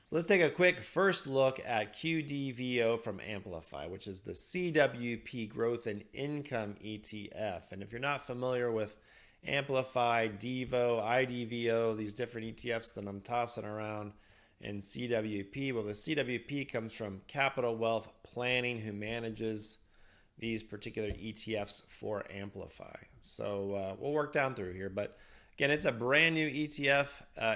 So let's take a quick first look at QDVO from Amplify, which is the CWP Growth and Income ETF. And if you're not familiar with Amplify, DIVO, IDVO, these different ETFs that I'm tossing around in CWP, well, the CWP comes from Capital Wealth Planning, who manages these particular ETFs for Amplify. So we'll work down through here, but again, it's a brand new ETF.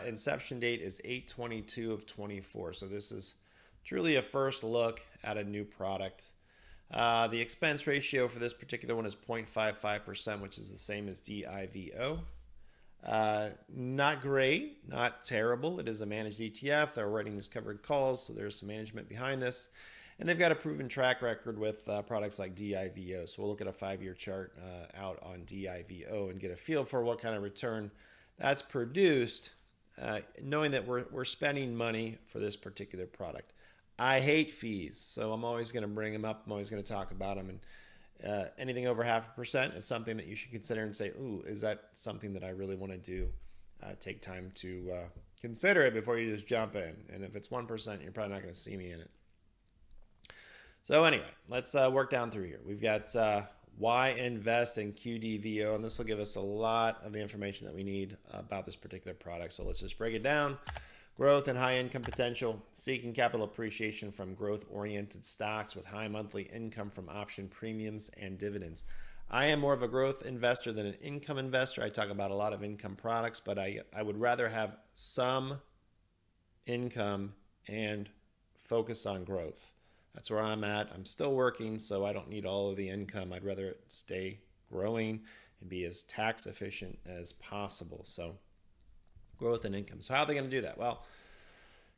Inception date is 8/22 of 24. So this is truly a first look at a new product. The expense ratio for this particular one is 0.55%, which is the same as DIVO. Not great, not terrible. It is a managed ETF. They're writing these covered calls, so there's some management behind this. And they've got a proven track record with products like DIVO. So we'll look at a 5-year chart out on DIVO and get a feel for what kind of return that's produced, knowing that we're spending money for this particular product. I hate fees, so I'm always going to bring them up. I'm always going to talk about them. And anything over 0.5% is something that you should consider and say, ooh, is that something that I really want to do? Take time to consider it before you just jump in. And if it's 1%, you're probably not going to see me in it. So anyway, let's work down through here. We've got why invest in QDVO, and this will give us a lot of the information that we need about this particular product. So let's just break it down. Growth and high income potential, seeking capital appreciation from growth-oriented stocks with high monthly income from option premiums and dividends. I am more of a growth investor than an income investor. I talk about a lot of income products, but I would rather have some income and focus on growth. That's where I'm at. I'm still working, so I don't need all of the income. I'd rather it stay growing and be as tax efficient as possible. So growth and income. So how are they going to do that? Well,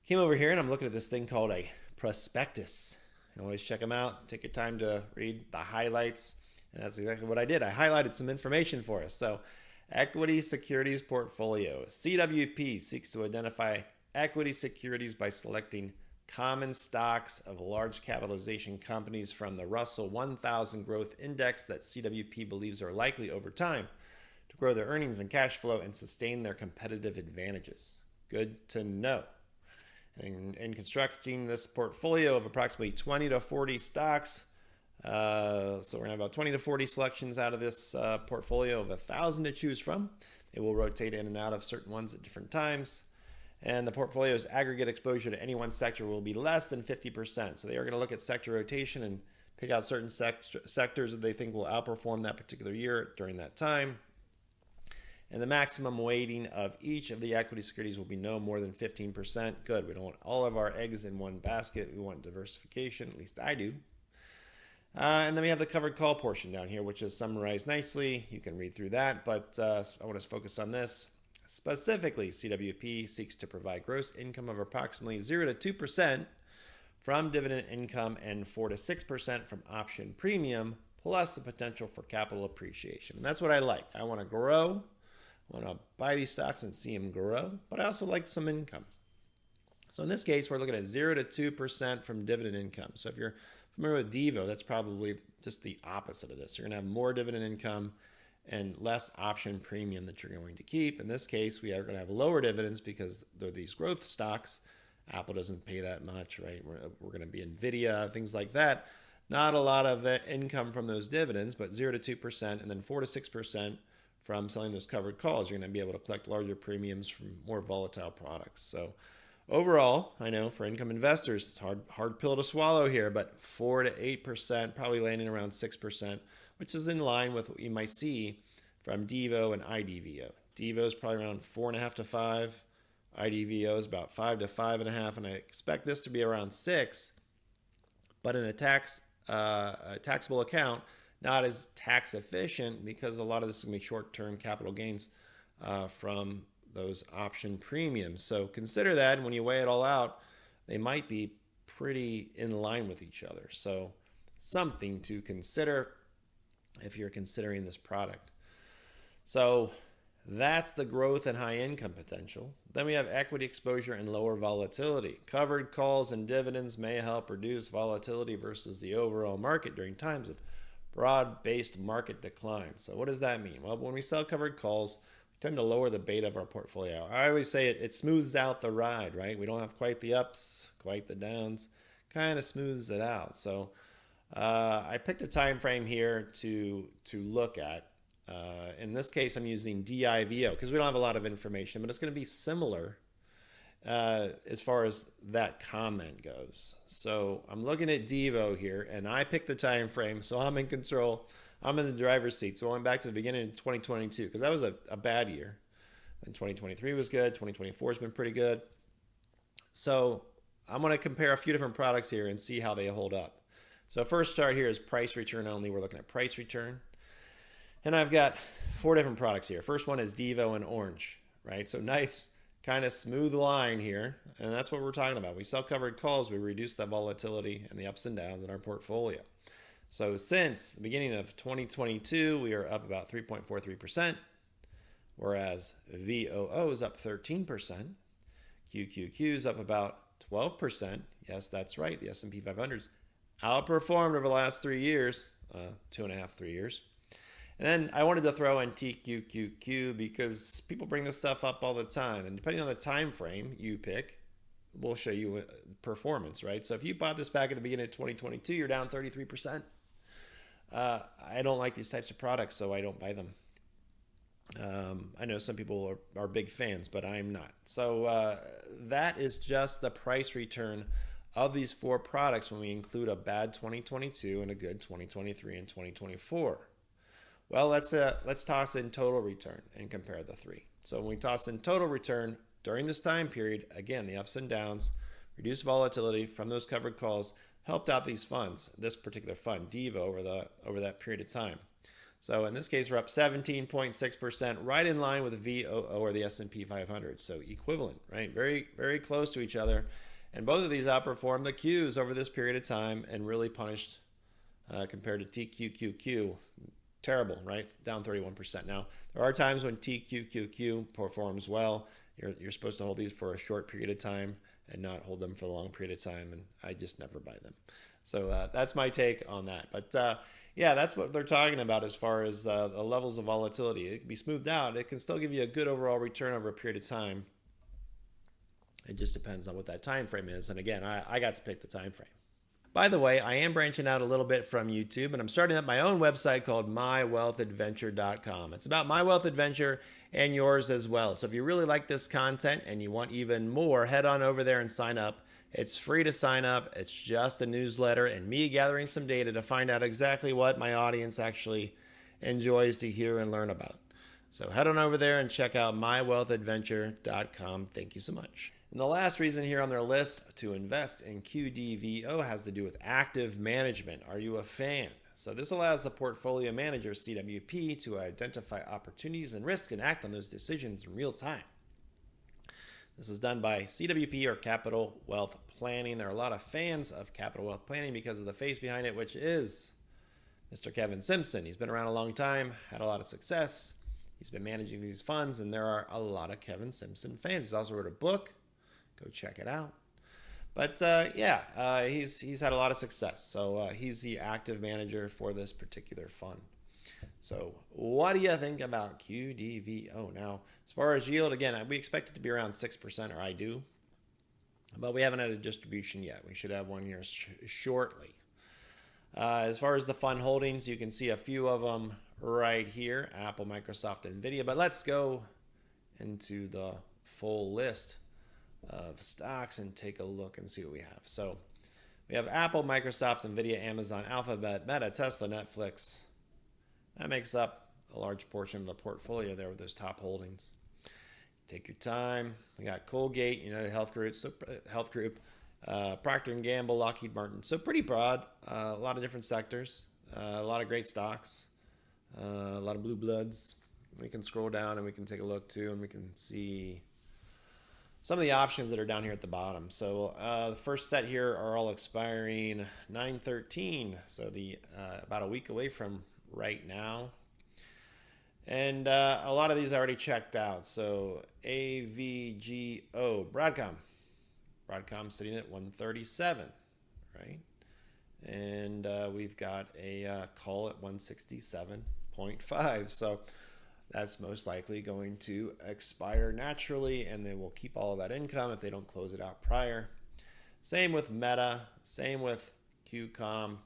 came over here and I'm looking at this thing called a prospectus. You always check them out. Take your time to read the highlights. And that's exactly what I did. I highlighted some information for us. So equity securities portfolio. CWP seeks to identify equity securities by selecting common stocks of large capitalization companies from the Russell 1000 Growth Index that CWP believes are likely over time to grow their earnings and cash flow and sustain their competitive advantages. Good to know. In constructing this portfolio of approximately 20 to 40 stocks, so we're going to have about 20 to 40 selections out of this portfolio of 1,000 to choose from. It will rotate in and out of certain ones at different times. And the portfolio's aggregate exposure to any one sector will be less than 50%. So they are going to look at sector rotation and pick out certain sectors that they think will outperform that particular year during that time. And the maximum weighting of each of the equity securities will be no more than 15%. Good. We don't want all of our eggs in one basket. We want diversification. At least I do. And then we have the covered call portion down here, which is summarized nicely. You can read through that, but I want to focus on this. Specifically, CWP seeks to provide gross income of approximately 0 to 2% from dividend income and 4 to 6% from option premium, plus the potential for capital appreciation. And that's what I like. I want to grow. I want to buy these stocks and see them grow, but I also like some income. So in this case, we're looking at 0 to 2% from dividend income. So if you're familiar with DIVO, that's probably just the opposite of this. You're going to have more dividend income and less option premium that you're going to keep. In this case, we are going to have lower dividends because they're these growth stocks. Apple doesn't pay that much, right? We're going to be NVIDIA, things like that. Not a lot of income from those dividends, but 0 to 2% and then 4 to 6% from selling those covered calls. You're going to be able to collect larger premiums from more volatile products. So overall, I know for income investors, it's hard pill to swallow here, but 4 to 8%, probably landing around 6%, which is in line with what you might see from DIVO and IDVO. DIVO is probably around 4.5 to 5. IDVO is about 5 to 5.5, and I expect this to be around 6. But in a taxable account, not as tax efficient because a lot of this is going to be short-term capital gains from those option premiums. So consider that, and when you weigh it all out, they might be pretty in line with each other. So something to consider if you're considering this product. So that's the growth and high income potential. Then we have equity exposure and lower volatility. Covered calls and dividends may help reduce volatility versus the overall market during times of broad-based market decline. So what does that mean? Well, when we sell covered calls, tend to lower the beta of our portfolio. I always say it smooths out the ride, right? We don't have quite the ups, quite the downs, kind of smooths it out. So I picked a time frame here to look at. In this case, I'm using DIVO because we don't have a lot of information, but it's going to be similar as far as that comment goes. So I'm looking at DIVO here, and I picked the time frame, so I'm in control. I'm in the driver's seat. So I went back to the beginning of 2022 because that was a bad year. And 2023 was good. 2024 has been pretty good. So I'm going to compare a few different products here and see how they hold up. So first chart here is price return only. We're looking at price return. And I've got 4 different products here. First one is DIVO in orange, right? So nice kind of smooth line here. And that's what we're talking about. We sell covered calls. We reduce the volatility and the ups and downs in our portfolio. So since the beginning of 2022, we are up about 3.43%, whereas VOO is up 13%. QQQ is up about 12%. Yes, that's right. The S&P 500's outperformed over the last 3 years, 2.5, 3 years. And then I wanted to throw in TQQQ because people bring this stuff up all the time. And depending on the time frame you pick, we'll show you performance, right? So if you bought this back at the beginning of 2022, you're down 33%. I don't like these types of products, so I don't buy them. I know some people are big fans, but I'm not. So that is just the price return of these 4 products when we include a bad 2022 and a good 2023 and 2024. Well, let's toss in total return and compare the 3. So when we toss in total return during this time period, again, the ups and downs, reduced volatility from those covered calls helped out these funds, this particular fund, DIVO, over that period of time. So in this case, we're up 17.6%, right in line with the VOO or the S&P 500. So equivalent, right? Very, very close to each other. And both of these outperformed the Qs over this period of time and really punished compared to TQQQ. Terrible, right? Down 31%. Now, there are times when TQQQ performs well. You're supposed to hold these for a short period of time and not hold them for a long period of time, and I just never buy them. So that's my take on that. But yeah, that's what they're talking about as far as the levels of volatility. It can be smoothed out. It can still give you a good overall return over a period of time. It just depends on what that time frame is. And again, I got to pick the time frame. By the way, I am branching out a little bit from YouTube, and I'm starting up my own website called MyWealthAdventure.com. It's about My Wealth Adventure and yours as well. So if you really like this content and you want even more, head on over there and sign up. It's free to sign up. It's just a newsletter and me gathering some data to find out exactly what my audience actually enjoys to hear and learn about. So head on over there and check out MyWealthAdventure.com. Thank you so much. And the last reason here on their list to invest in QDVO has to do with active management. Are you a fan? So this allows the portfolio manager, CWP, to identify opportunities and risks and act on those decisions in real time. This is done by CWP, or Capital Wealth Planning. There are a lot of fans of Capital Wealth Planning because of the face behind it, which is Mr. Kevin Simpson. He's been around a long time, had a lot of success. He's been managing these funds, and there are a lot of Kevin Simpson fans. He's also wrote a book. Go check it out. But he's had a lot of success. So he's the active manager for this particular fund. So what do you think about QDVO? Now, as far as yield, again, we expect it to be around 6%, or I do. But we haven't had a distribution yet. We should have one here shortly. As far as the fund holdings, you can see a few of them right here. Apple, Microsoft, and NVIDIA. But let's go into the full list of stocks and take a look and see what we have. So we have Apple, Microsoft, NVIDIA, Amazon, Alphabet, Meta, Tesla, Netflix. That makes up a large portion of the portfolio there with those top holdings. Take your time. We got Colgate, United Health Group, Procter & Gamble, Lockheed Martin. So pretty broad, a lot of different sectors, a lot of great stocks, a lot of blue bloods. We can scroll down and we can take a look too, and we can see some of the options that are down here at the bottom. So the first set here are all expiring 9/13, so the about a week away from right now. And a lot of these are already checked out. So AVGO, Broadcom sitting at 137, right? And we've got a call at 167.5. So that's most likely going to expire naturally, and they will keep all of that income if they don't close it out prior. Same with Meta, same with Qualcomm,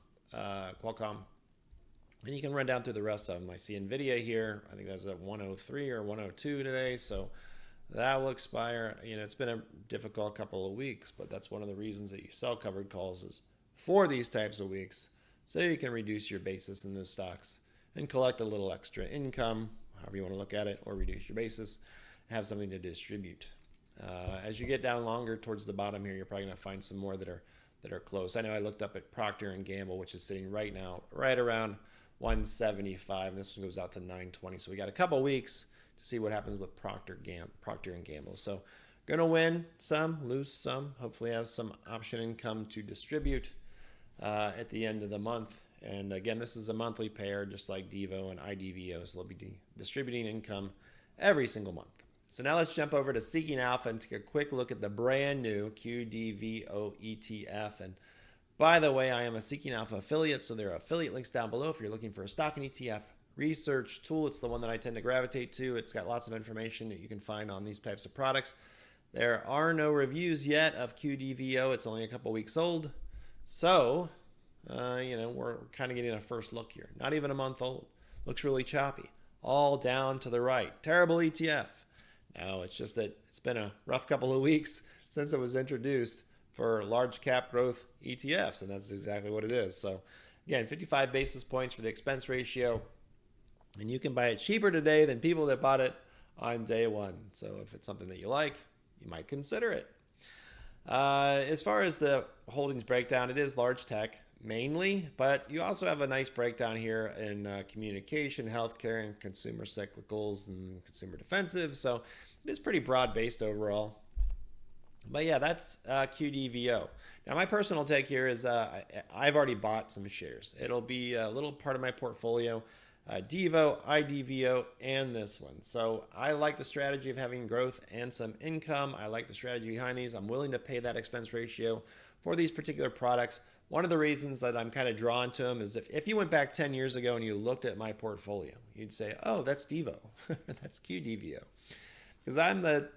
and you can run down through the rest of them. I see Nvidia here. I think that's at 103 or 102 today, so that will expire. You know, it's been a difficult couple of weeks, but that's one of the reasons that you sell covered calls is for these types of weeks, so you can reduce your basis in those stocks and collect a little extra income, however you want to look at it, or reduce your basis and have something to distribute. As you get down longer towards the bottom here, you're probably going to find some more that are close. I know I looked up at Procter and Gamble, which is sitting right now right around 175, and this one goes out to 920. So we got a couple weeks to see what happens with Procter and Gamble. So gonna win some, lose some. Hopefully have some option income to distribute at the end of the month. And again, this is a monthly pair, just like DIVO and IDVO, so they'll be distributing income every single month. So now let's jump over to Seeking Alpha and take a quick look at the brand new QDVO ETF. And by the way, I am a Seeking Alpha affiliate, so there are affiliate links down below if you're looking for a stock and ETF research tool. It's the one that I tend to gravitate to. It's got lots of information that you can find on these types of products. There are no reviews yet of QDVO. It's only a couple weeks old. So, we're kind of getting a first look here. Not even a month old. Looks really choppy. All down to the right. Terrible ETF. Now, it's just that it's been a rough couple of weeks since it was introduced for large cap growth ETFs, and that's exactly what it is. So, again, 55 basis points for the expense ratio, and you can buy it cheaper today than people that bought it on day one. So, if it's something that you like, you might consider it. As far as the holdings breakdown, it is large tech mainly, but you also have a nice breakdown here in communication, healthcare, and consumer cyclicals and consumer defensive. So it is pretty broad-based overall. But yeah, that's QDVO. Now, my personal take here is I've already bought some shares. It'll be a little part of my portfolio. DIVO, IDVO, and this one. So I like the strategy of having growth and some income. I like the strategy behind these. I'm willing to pay that expense ratio for these particular products. One of the reasons that I'm kind of drawn to them is if you went back 10 years ago and you looked at my portfolio, you'd say, oh, that's DIVO. That's QDVO. Because I'm the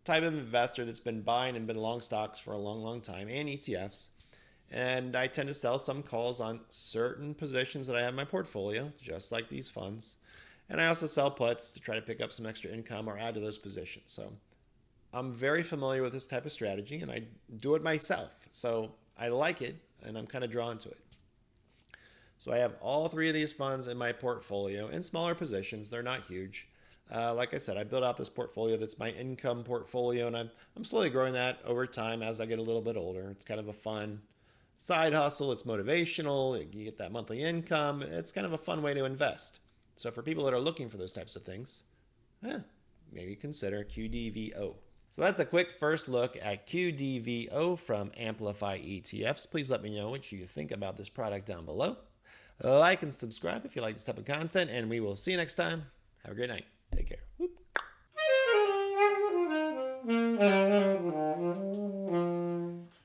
type of investor that's been buying and been long stocks for a long, long time, and ETFs. And I tend to sell some calls on certain positions that I have in my portfolio, just like these funds. And I also sell puts to try to pick up some extra income or add to those positions. So I'm very familiar with this type of strategy, and I do it myself. So I like it, and I'm kind of drawn to it. So I have all three of these funds in my portfolio in smaller positions. They're not huge. Like I said, I built out this portfolio that's my income portfolio, and I'm slowly growing that over time as I get a little bit older. It's kind of a fun side hustle. It's motivational. You get that monthly income. It's kind of a fun way to invest. So for people that are looking for those types of things, maybe consider QDVO. So that's a quick first look at QDVO from Amplify ETFs. Please let me know what you think about this product down below. Like and subscribe if you like this type of content, and we will see you next time. Have a great night. Take care. Whoop.